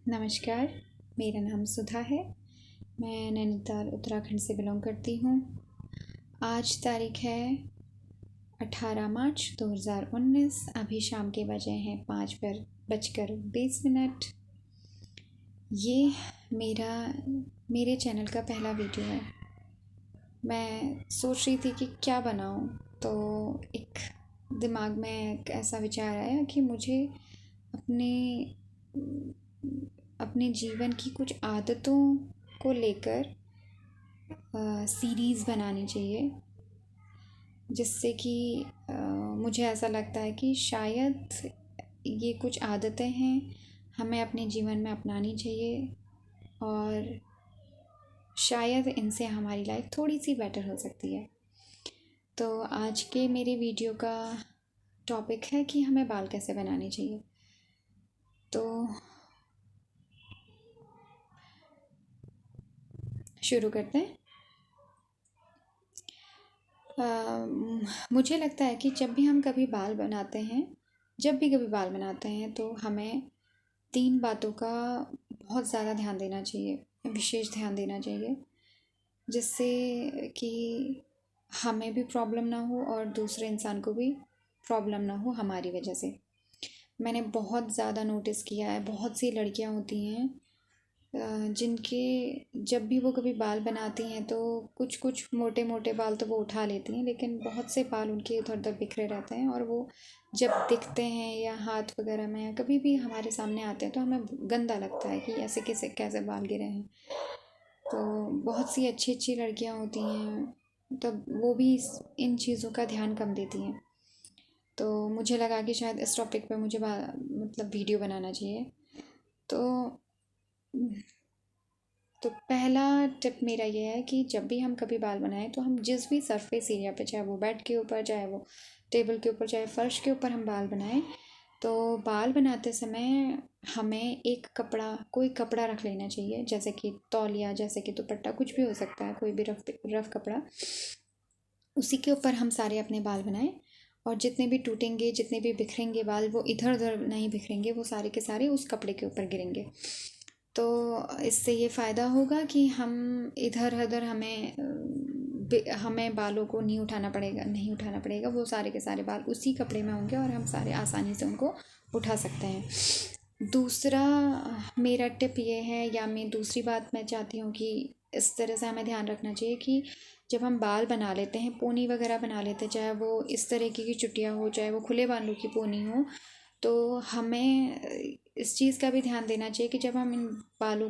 नमस्कार, मेरा नाम सुधा है। मैं नैनीताल उत्तराखंड से बिलोंग करती हूँ। आज तारीख है 18 मार्च 2019। अभी शाम के बजे हैं 5:20। ये मेरे चैनल का पहला वीडियो है। मैं सोच रही थी कि क्या बनाऊँ, तो एक दिमाग में एक ऐसा विचार आया कि मुझे अपने जीवन की कुछ आदतों को लेकर सीरीज़ बनानी चाहिए, जिससे कि मुझे ऐसा लगता है कि शायद ये कुछ आदतें हैं हमें अपने जीवन में अपनानी चाहिए और शायद इनसे हमारी लाइफ थोड़ी सी बेटर हो सकती है। तो आज के मेरे वीडियो का टॉपिक है कि हमें बाल कैसे बनाने चाहिए। तो शुरू करते हैं। मुझे लगता है कि जब भी कभी बाल बनाते हैं तो हमें 3 बातों का बहुत ज़्यादा ध्यान देना चाहिए, विशेष ध्यान देना चाहिए, जिससे कि हमें भी प्रॉब्लम ना हो और दूसरे इंसान को भी प्रॉब्लम ना हो हमारी वजह से। मैंने बहुत ज़्यादा नोटिस किया है, बहुत सी लड़कियां होती हैं जिनके जब भी वो कभी बाल बनाती हैं तो कुछ कुछ मोटे मोटे बाल तो वो उठा लेती हैं, लेकिन बहुत से बाल उनके इधर उधर बिखरे रहते हैं और वो जब दिखते हैं या हाथ वगैरह में या कभी भी हमारे सामने आते हैं तो हमें गंदा लगता है कि ऐसे कैसे बाल गिरे हैं। तो बहुत सी अच्छी अच्छी लड़कियां होती हैं, तब वो भी इन चीज़ों का ध्यान कम देती हैं। तो मुझे लगा कि शायद इस टॉपिक पे मुझे मतलब वीडियो बनाना चाहिए। तो तो पहला टिप मेरा ये है कि जब भी हम कभी बाल बनाएं तो हम जिस भी सरफेस एरिया पे, चाहे वो बेड के ऊपर, चाहे वो टेबल के ऊपर, चाहे फर्श के ऊपर हम बाल बनाएं, तो बाल बनाते समय हमें कोई कपड़ा रख लेना चाहिए, जैसे कि तौलिया, जैसे कि दुपट्टा, कुछ भी हो सकता है, कोई भी रफ कपड़ा। उसी के ऊपर हम सारे अपने बाल बनाएं और जितने भी टूटेंगे, जितने भी बिखरेंगे बाल, वो इधर उधर नहीं बिखरेंगे, वो सारे के सारे उस कपड़े के ऊपर गिरेंगे। तो इससे ये फ़ायदा होगा कि हम इधर उधर हमें बालों को नहीं उठाना पड़ेगा। वो सारे के सारे बाल उसी कपड़े में होंगे और हम सारे आसानी से उनको उठा सकते हैं। दूसरा मेरा टिप ये है, या मैं दूसरी बात मैं चाहती हूँ कि इस तरह से हमें ध्यान रखना चाहिए कि जब हम बाल बना लेते हैं, पोनी वगैरह बना लेते हैं, चाहे वो इस तरीके की चुटिया हो, चाहे वो खुले बालों की पोनी हो, तो हमें इस चीज़ का भी ध्यान देना चाहिए कि जब हम इन बालों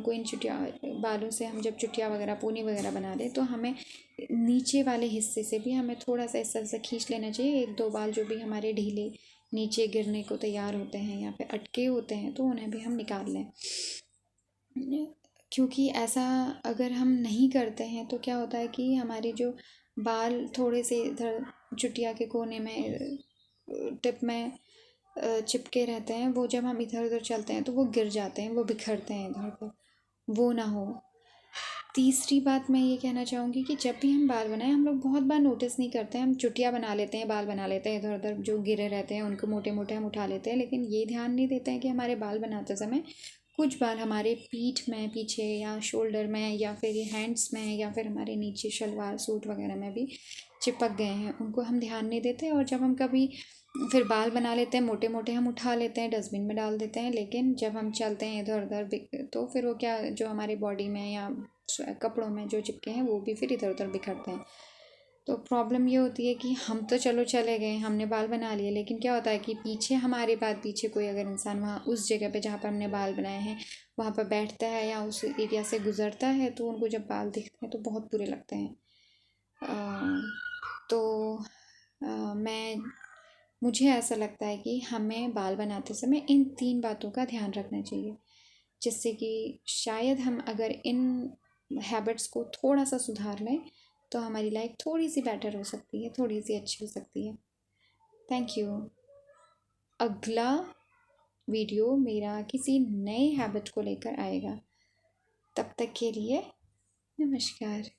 से हम जब चुटिया वगैरह, पोनी वगैरह बना लें, तो हमें नीचे वाले हिस्से से भी हमें थोड़ा सा इस तरह से खींच लेना चाहिए। 1-2 बाल जो भी हमारे ढीले नीचे गिरने को तैयार होते हैं या फिर अटके होते हैं, तो उन्हें भी हम निकाल लें। क्योंकि ऐसा अगर हम नहीं करते हैं तो क्या होता है कि हमारे जो बाल थोड़े से इधर चुटिया के कोने में, टिप में चिपके रहते हैं, वो जब हम इधर उधर चलते हैं तो वो गिर जाते हैं, वो बिखरते हैं इधर उधर, वो ना हो। तीसरी बात मैं ये कहना चाहूँगी कि जब भी हम बाल बनाएं, हम लोग बहुत बार नोटिस नहीं करते हैं, हम चुटिया बना लेते हैं, बाल बना लेते हैं, इधर उधर जो गिरे रहते हैं उनको मोटे मोटे हम उठा लेते हैं, लेकिन ये ध्यान नहीं देते हैं कि हमारे बाल बनाते समय कुछ बाल हमारे पीठ में पीछे या शोल्डर में या फिर ये हैंड्स में या फिर हमारे नीचे शलवार सूट वगैरह में भी चिपक गए हैं, उनको हम ध्यान नहीं देते। और जब हम कभी फिर बाल बना लेते हैं, मोटे मोटे हम उठा लेते हैं, डस्टबिन में डाल देते हैं, लेकिन जब हम चलते हैं इधर उधर तो फिर वो क्या, जो हमारे बॉडी में या कपड़ों में जो चिपके हैं वो भी फिर इधर उधर बिखरते हैं। तो प्रॉब्लम ये होती है कि हम तो चलो चले गए, हमने बाल बना लिए, लेकिन क्या होता है कि हमारे बाद पीछे कोई अगर इंसान वहाँ उस जगह पे जहाँ पर हमने बाल बनाए हैं वहाँ पर बैठता है या उस एरिया से गुजरता है, तो उनको जब बाल दिखते हैं तो बहुत बुरे लगते हैं। तो मुझे ऐसा लगता है कि हमें बाल बनाते समय इन 3 बातों का ध्यान रखना चाहिए, जिससे कि शायद हम अगर इन हैबिट्स को थोड़ा सा सुधार लें तो हमारी लाइफ थोड़ी सी बेटर हो सकती है, थोड़ी सी अच्छी हो सकती है। Thank you. अगला वीडियो मेरा किसी नए हैबिट को लेकर आएगा। तब तक के लिए नमस्कार।